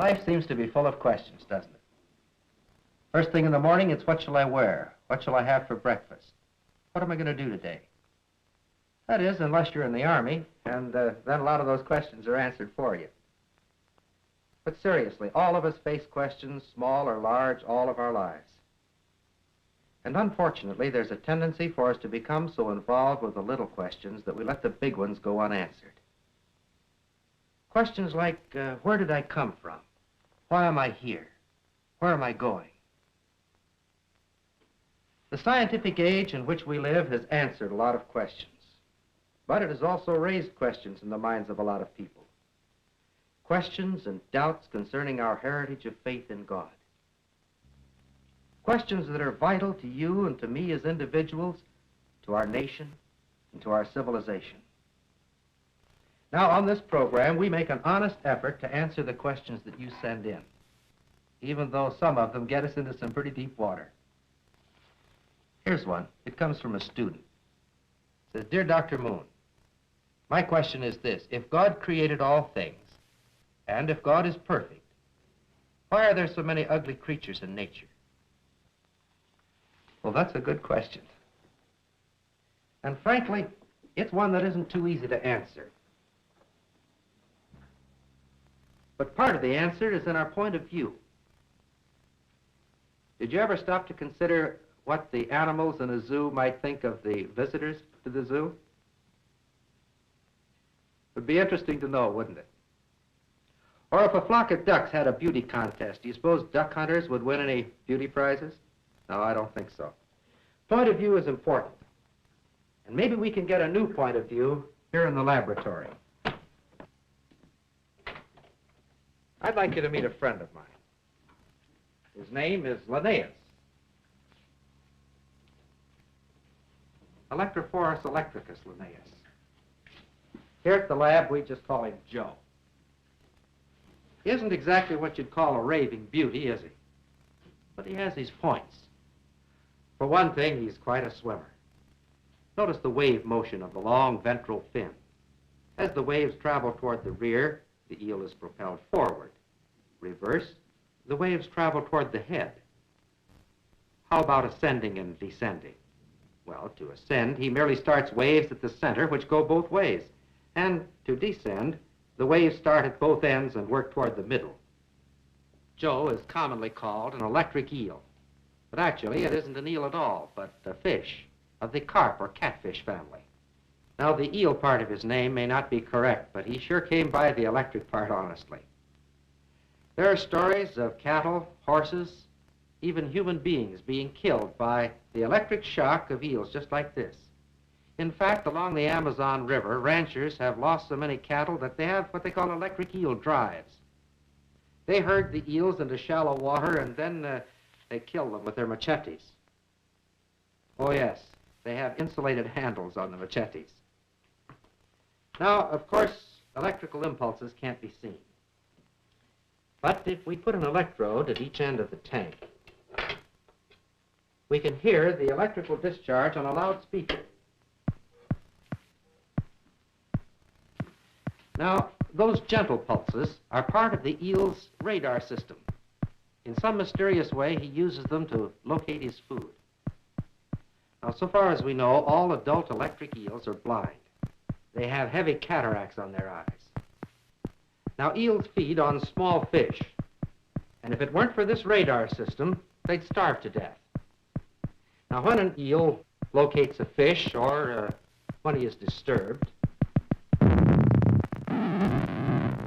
Life seems to be full of questions, doesn't it? First thing in the morning, it's what shall I wear? What shall I have for breakfast? What am I going to do today? That is, unless you're in the Army, and then a lot of those questions are answered for you. But seriously, all of us face questions, small or large, all of our lives. And unfortunately, there's a tendency for us to become so involved with the little questions that we let the big ones go unanswered. Questions like, where did I come from? Why am I here? Where am I going? The scientific age in which we live has answered a lot of questions, but it has also raised questions in the minds of a lot of people. Questions and doubts concerning our heritage of faith in God. Questions that are vital to you and to me as individuals, to our nation, and to our civilization. Now, on this program, we make an honest effort to answer the questions that you send in, even though some of them get us into some pretty deep water. Here's one. It comes from a student. It says, Dear Dr. Moon, my question is this. If God created all things, and if God is perfect, why are there so many ugly creatures in nature? Well, that's a good question. And frankly, it's one that isn't too easy to answer. But part of the answer is in our point of view. Did you ever stop to consider what the animals in a zoo might think of the visitors to the zoo? It would be interesting to know, wouldn't it? Or if a flock of ducks had a beauty contest, do you suppose duck hunters would win any beauty prizes? No, I don't think so. Point of view is important. And maybe we can get a new point of view here in the laboratory. I'd like you to meet a friend of mine. His name is Linnaeus. Electrophorus electricus Linnaeus. Here at the lab, we just call him Joe. He isn't exactly what you'd call a raving beauty, is he? But he has his points. For one thing, he's quite a swimmer. Notice the wave motion of the long ventral fin. As the waves travel toward the rear, the eel is propelled forward. Reverse, the waves travel toward the head. How about ascending and descending? Well, to ascend, he merely starts waves at the center, which go both ways. And to descend, the waves start at both ends and work toward the middle. Joe is commonly called an electric eel. But actually, it isn't an eel at all, but a fish of the carp or catfish family. Now, the eel part of his name may not be correct, but he sure came by the electric part honestly. There are stories of cattle, horses, even human beings being killed by the electric shock of eels just like this. In fact, along the Amazon River, ranchers have lost so many cattle that they have what they call electric eel drives. They herd the eels into shallow water and then they kill them with their machetes. Oh yes, they have insulated handles on the machetes. Now, of course, electrical impulses can't be seen. But if we put an electrode at each end of the tank, we can hear the electrical discharge on a loudspeaker. Now, those gentle pulses are part of the eel's radar system. In some mysterious way, he uses them to locate his food. Now, so far as we know, all adult electric eels are blind. They have heavy cataracts on their eyes. Now, eels feed on small fish, and if it weren't for this radar system, they'd starve to death. Now, when an eel locates a fish or when he is disturbed,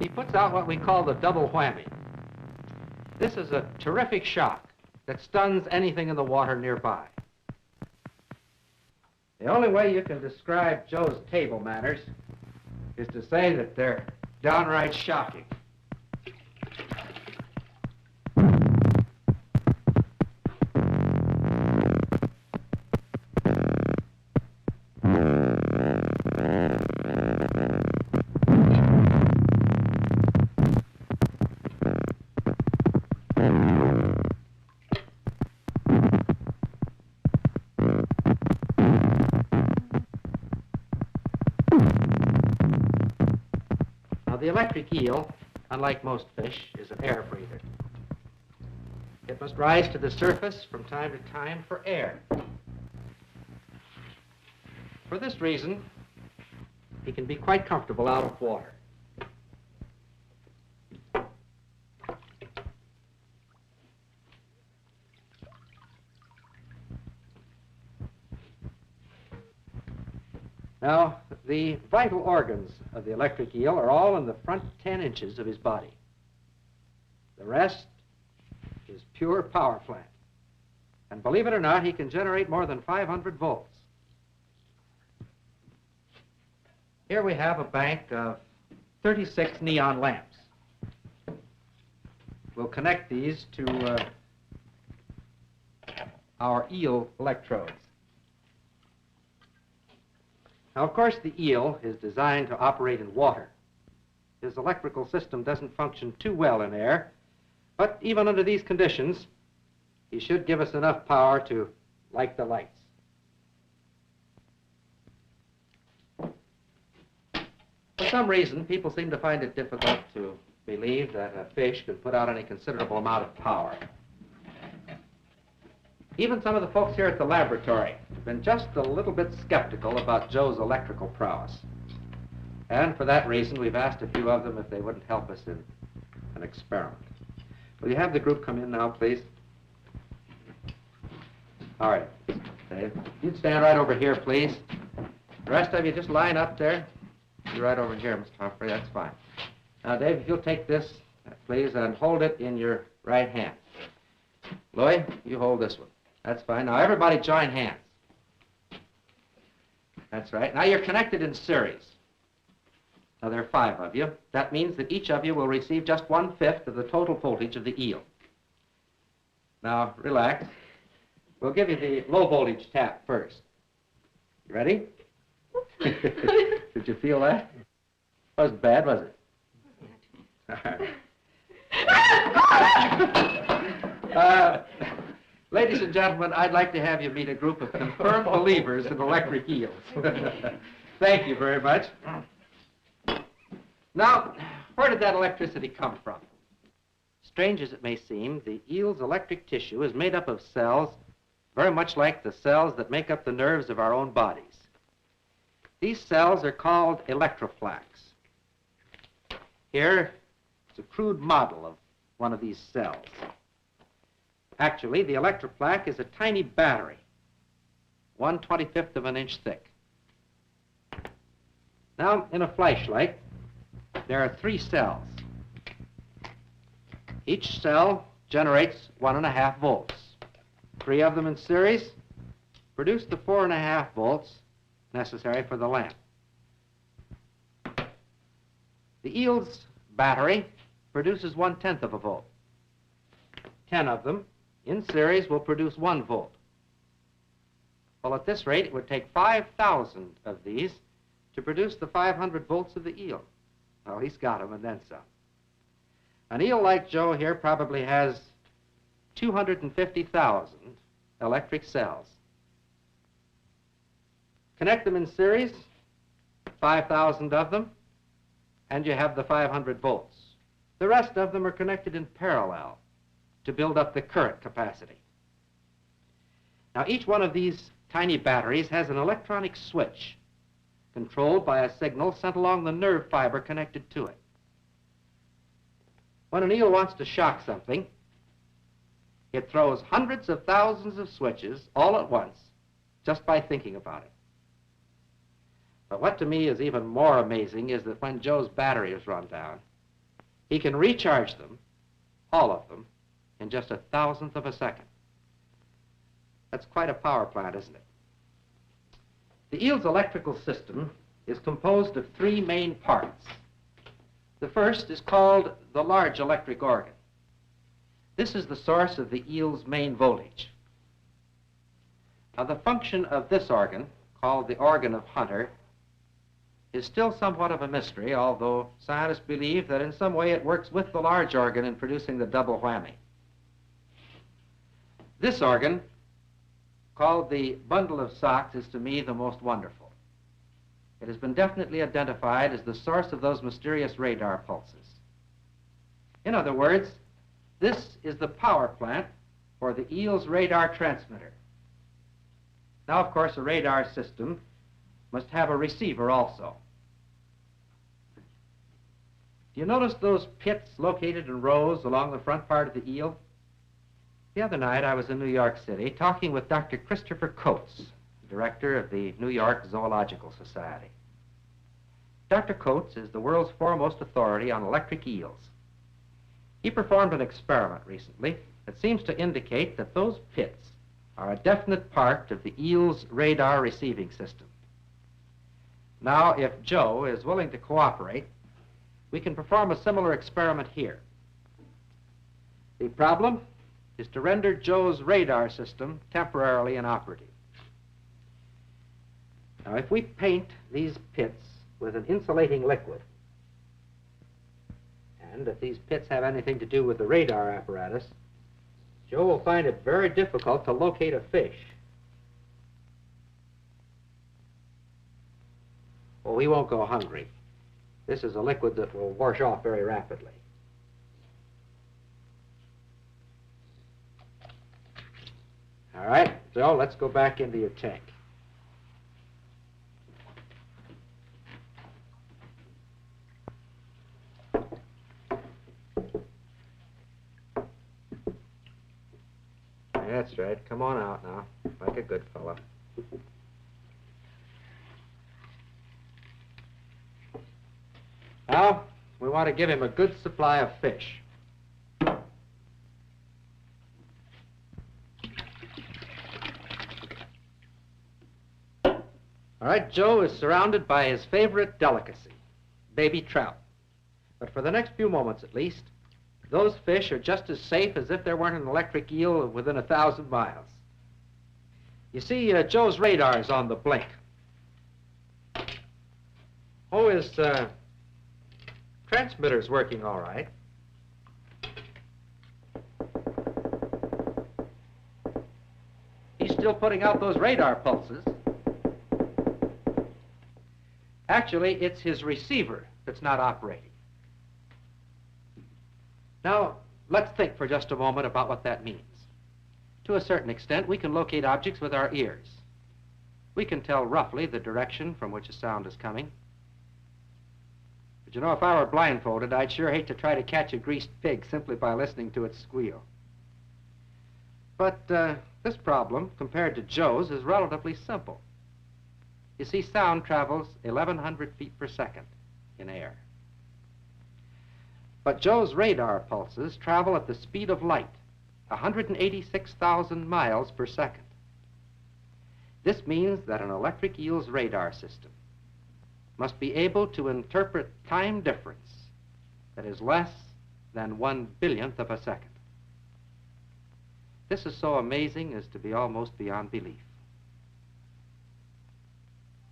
he puts out what we call the double whammy. This is a terrific shock that stuns anything in the water nearby. The only way you can describe Joe's table manners is to say that they're downright shocking. The electric eel, unlike most fish, is a air breather. It must rise to the surface from time to time for air. For this reason, he can be quite comfortable out of water. Now, the vital organs of the electric eel are all in the front 10 inches of his body. The rest is pure power plant. And believe it or not, he can generate more than 500 volts. Here we have a bank of 36 neon lamps. We'll connect these to our eel electrodes. Now, of course, the eel is designed to operate in water. His electrical system doesn't function too well in air, but even under these conditions, he should give us enough power to light the lights. For some reason, people seem to find it difficult to believe that a fish could put out any considerable amount of power. Even some of the folks here at the laboratory have been just a little bit skeptical about Joe's electrical prowess. And for that reason, we've asked a few of them if they wouldn't help us in an experiment. Will you have the group come in now, please? All right, Dave. You'd stand right over here, please. The rest of you just line up there. You're right over here, Mr. Humphrey. That's fine. Now, Dave, if you'll take this, please, and hold it in your right hand. Louis, you hold this one. That's fine. Now, everybody join hands. That's right. Now, you're connected in series. Now, there are 5 of you. That means that each of you will receive just 1/5 of the total voltage of the eel. Now, relax. We'll give you the low voltage tap first. You ready? Did you feel that? Wasn't bad, was it? All right. Ladies and gentlemen, I'd like to have you meet a group of confirmed believers in electric eels. Thank you very much. Now, where did that electricity come from? Strange as it may seem, the eel's electric tissue is made up of cells very much like the cells that make up the nerves of our own bodies. These cells are called electroflax. Here is a crude model of one of these cells. Actually, the electroflax is a tiny battery, 1/25 of an inch thick. Now, in a flashlight, there are 3 cells. Each cell generates 1.5 volts. 3 of them in series produce the 4.5 volts necessary for the lamp. The eel's battery produces 1/10 of a volt. 10 of them in series will produce 1 volt. Well, at this rate, it would take 5,000 of these to produce the 500 volts of the eel. Well, he's got them and then some. An eel like Joe here probably has 250,000 electric cells. Connect them in series, 5,000 of them, and you have the 500 volts. The rest of them are connected in parallel to build up the current capacity. Now, each one of these tiny batteries has an electronic switch controlled by a signal sent along the nerve fiber connected to it. When an eel wants to shock something, it throws hundreds of thousands of switches all at once just by thinking about it. But what to me is even more amazing is that when Joe's battery is run down, he can recharge them, all of them, in just 1,000th of a second. That's quite a power plant, isn't it? The eel's electrical system is composed of 3 main parts. The first is called the large electric organ. This is the source of the eel's main voltage. Now, the function of this organ, called the organ of Hunter, is still somewhat of a mystery, although scientists believe that in some way it works with the large organ in producing the double whammy. This organ, called the bundle of socks, is to me the most wonderful. It has been definitely identified as the source of those mysterious radar pulses. In other words, this is the power plant for the eel's radar transmitter. Now, of course, a radar system must have a receiver also. Do you notice those pits located in rows along the front part of the eel? The other night, I was in New York City talking with Dr. Christopher Coates, director of the New York Zoological Society. Dr. Coates is the world's foremost authority on electric eels. He performed an experiment recently that seems to indicate that those pits are a definite part of the eel's radar receiving system. Now, if Joe is willing to cooperate, we can perform a similar experiment here. The problem is to render Joe's radar system temporarily inoperative. Now, if we paint these pits with an insulating liquid, and if these pits have anything to do with the radar apparatus, Joe will find it very difficult to locate a fish. Oh, he won't go hungry. This is a liquid that will wash off very rapidly. All right, Joe, let's go back into your tank. That's right. Come on out now, like a good fellow. Now, we want to give him a good supply of fish. All right, Joe is surrounded by his favorite delicacy, baby trout. But for the next few moments at least, those fish are just as safe as if there weren't an electric eel within 1,000 miles. You see, Joe's radar is on the blink. Oh, his transmitter's working all right. He's still putting out those radar pulses. Actually, it's his receiver that's not operating. Now, let's think for just a moment about what that means. To a certain extent, we can locate objects with our ears. We can tell roughly the direction from which a sound is coming. But you know, if I were blindfolded, I'd sure hate to try to catch a greased pig simply by listening to it squeal. But this problem, compared to Joe's, is relatively simple. You see, sound travels 1,100 feet per second in air. But Joe's radar pulses travel at the speed of light, 186,000 miles per second. This means that an electric eel's radar system must be able to interpret time difference that is less than 1/1000th of a second. This is so amazing as to be almost beyond belief.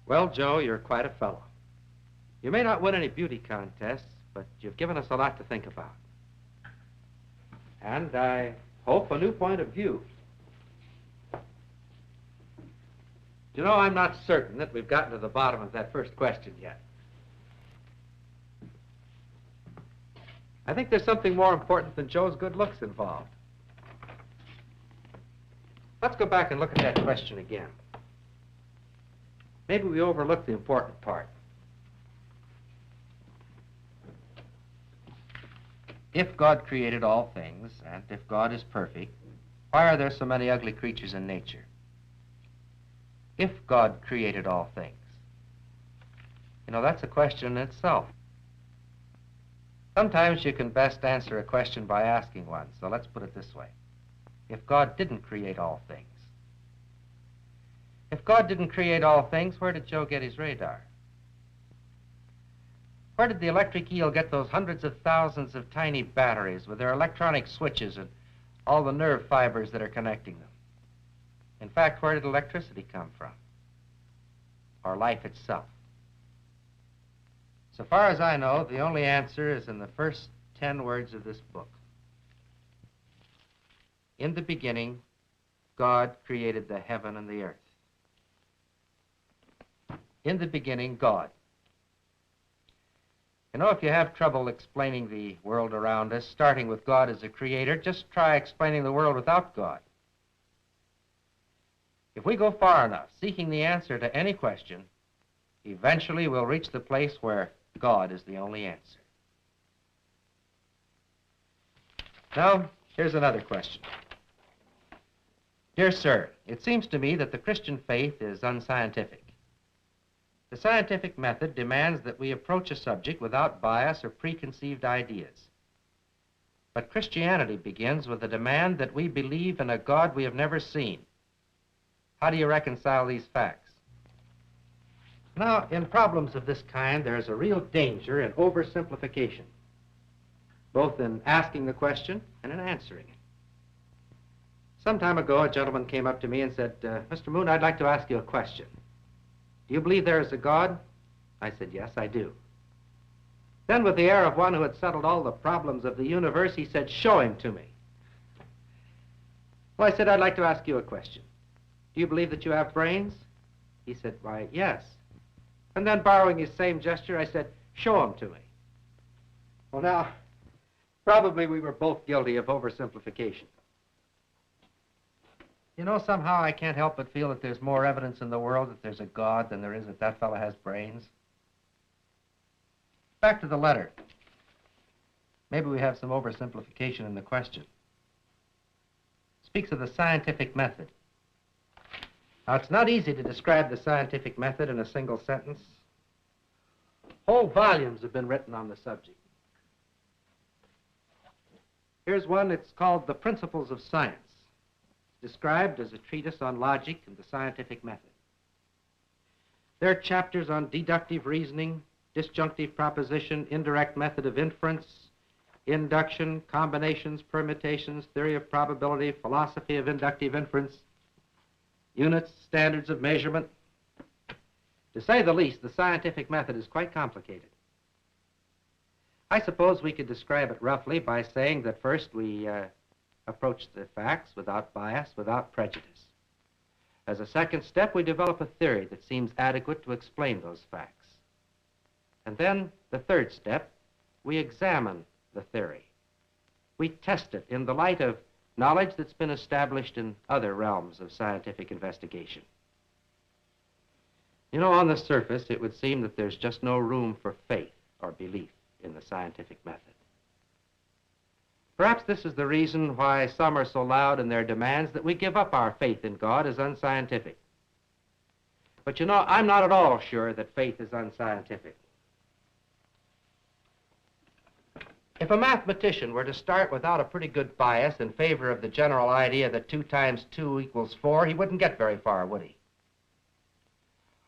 Well, Joe, you're quite a fellow. You may not win any beauty contests, but you've given us a lot to think about. And I hope a new point of view. You know, I'm not certain that we've gotten to the bottom of that first question yet. I think there's something more important than Joe's good looks involved. Let's go back and look at that question again. Maybe we overlooked the important part. If God created all things, and if God is perfect, why are there so many ugly creatures in nature? If God created all things. You know, that's a question in itself. Sometimes you can best answer a question by asking one, so let's put it this way. If God didn't create all things. If God didn't create all things, where did Joe get his radar? Where did the electric eel get those hundreds of thousands of tiny batteries with their electronic switches and all the nerve fibers that are connecting them? In fact, where did electricity come from? Or life itself? So far as I know, the only answer is in the first 10 words of this book. In the beginning, God created the heaven and the earth. In the beginning, God. You know, if you have trouble explaining the world around us, starting with God as a creator, just try explaining the world without God. If we go far enough seeking the answer to any question, eventually we'll reach the place where God is the only answer. Now, here's another question. Dear sir, it seems to me that the Christian faith is unscientific. The scientific method demands that we approach a subject without bias or preconceived ideas. But Christianity begins with the demand that we believe in a God we have never seen. How do you reconcile these facts? Now, in problems of this kind, there's a real danger in oversimplification, both in asking the question and in answering it. Some time ago, a gentleman came up to me and said, Mr. Moon, I'd like to ask you a question. Do you believe there is a God? I said, yes, I do. Then, with the air of one who had settled all the problems of the universe, he said, show him to me. Well, I said, I'd like to ask you a question. Do you believe that you have brains? He said, why, yes. And then, borrowing his same gesture, I said, show him to me. Well, now, probably we were both guilty of oversimplification. You know, somehow I can't help but feel that there's more evidence in the world that there's a God than there is that that fellow has brains. Back to the letter. Maybe we have some oversimplification in the question. It speaks of the scientific method. Now, it's not easy to describe the scientific method in a single sentence. Whole volumes have been written on the subject. Here's one, it's called The Principles of Science, described as a treatise on logic and the scientific method. There are chapters on deductive reasoning, disjunctive proposition, indirect method of inference, induction, combinations, permutations, theory of probability, philosophy of inductive inference, units, standards of measurement. To say the least, the scientific method is quite complicated. I suppose we could describe it roughly by saying that first we approach the facts without bias, without prejudice. As a second step, we develop a theory that seems adequate to explain those facts. And then, the third step, we examine the theory. We test it in the light of knowledge that's been established in other realms of scientific investigation. You know, on the surface, it would seem that there's just no room for faith or belief in the scientific method. Perhaps this is the reason why some are so loud in their demands that we give up our faith in God as unscientific. But you know, I'm not at all sure that faith is unscientific. If a mathematician were to start without a pretty good bias in favor of the general idea that 2 times 2 equals 4, he wouldn't get very far, would he?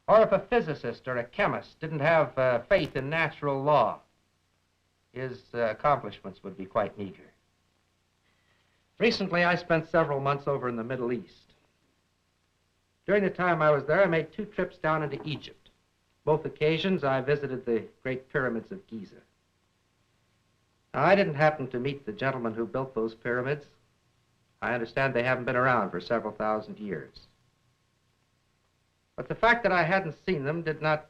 Or if a physicist or a chemist didn't have faith in natural law, his accomplishments would be quite meager. Recently, I spent several months over in the Middle East. During the time I was there, I made 2 trips down into Egypt. Both occasions, I visited the Great Pyramids of Giza. Now, I didn't happen to meet the gentleman who built those pyramids. I understand they haven't been around for several thousand years. But the fact that I hadn't seen them did not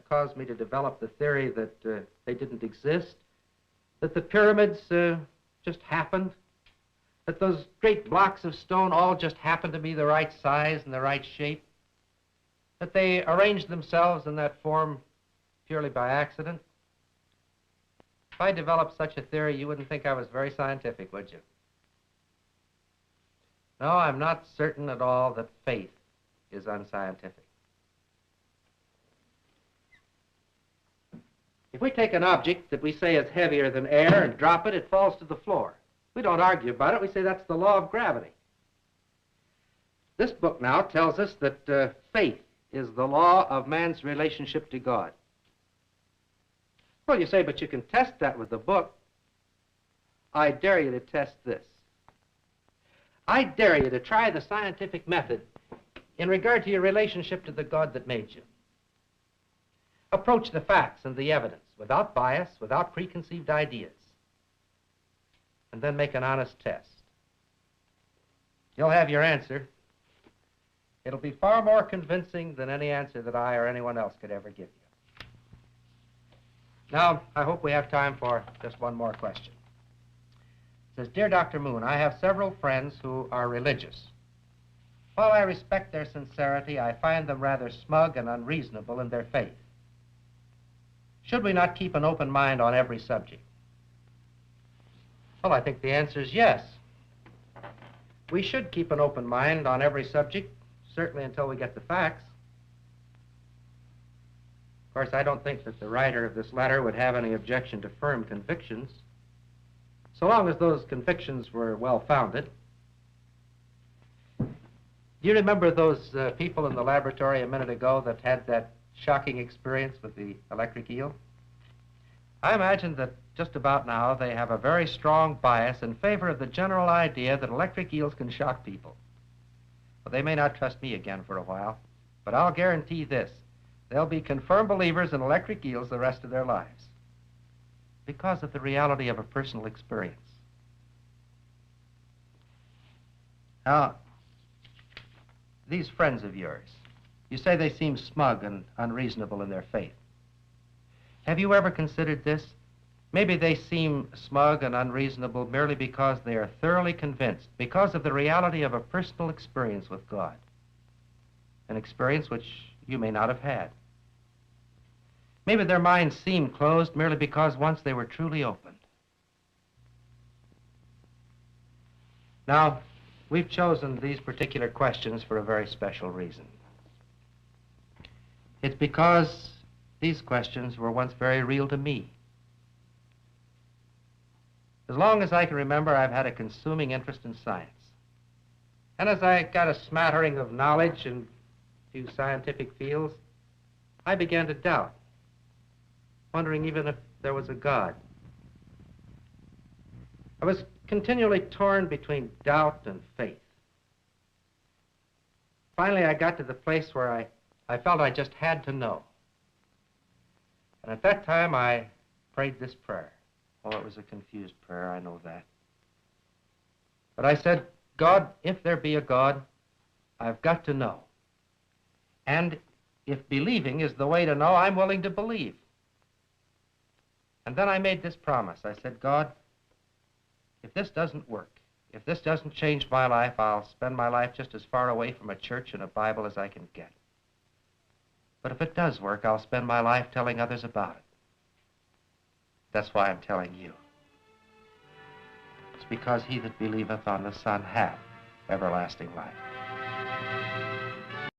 cause me to develop the theory that they didn't exist, that the pyramids just happened, that those great blocks of stone all just happened to be the right size and the right shape, that they arranged themselves in that form purely by accident. If I developed such a theory, you wouldn't think I was very scientific, would you? No, I'm not certain at all that faith is unscientific. If we take an object that we say is heavier than air and drop it, it falls to the floor. We don't argue about it. We say that's the law of gravity. This book now tells us that faith is the law of man's relationship to God. Well, you say, but you can test that with the book. I dare you to test this. I dare you to try the scientific method in regard to your relationship to the God that made you. Approach the facts and the evidence without bias, without preconceived ideas, and then make an honest test. You'll have your answer. It'll be far more convincing than any answer that I or anyone else could ever give you. Now, I hope we have time for just one more question. It says, Dear Dr. Moon, I have several friends who are religious. While I respect their sincerity, I find them rather smug and unreasonable in their faith. Should we not keep an open mind on every subject? Well, I think the answer is yes. We should keep an open mind on every subject, certainly until we get the facts. Of course, I don't think that the writer of this letter would have any objection to firm convictions, so long as those convictions were well-founded. Do you remember those people in the laboratory a minute ago that had that shocking experience with the electric eel? I imagine that just about now they have a very strong bias in favor of the general idea that electric eels can shock people. Well, they may not trust me again for a while, but I'll guarantee this. They'll be confirmed believers in electric eels the rest of their lives because of the reality of a personal experience. Now, these friends of yours, you say they seem smug and unreasonable in their faith. Have you ever considered this? Maybe they seem smug and unreasonable merely because they are thoroughly convinced, because of the reality of a personal experience with God, an experience which you may not have had. Maybe their minds seem closed merely because once they were truly opened. Now, we've chosen these particular questions for a very special reason. It's because these questions were once very real to me. As long as I can remember, I've had a consuming interest in science. And as I got a smattering of knowledge in a few scientific fields, I began to doubt, wondering even if there was a God. I was continually torn between doubt and faith. Finally, I got to the place where I felt I just had to know. And at that time, I prayed this prayer. Oh, it was a confused prayer, I know that. But I said, God, if there be a God, I've got to know. And if believing is the way to know, I'm willing to believe. And then I made this promise. I said, God, if this doesn't work, if this doesn't change my life, I'll spend my life just as far away from a church and a Bible as I can get. But if it does work, I'll spend my life telling others about it. That's why I'm telling you. It's because he that believeth on the Son hath everlasting life.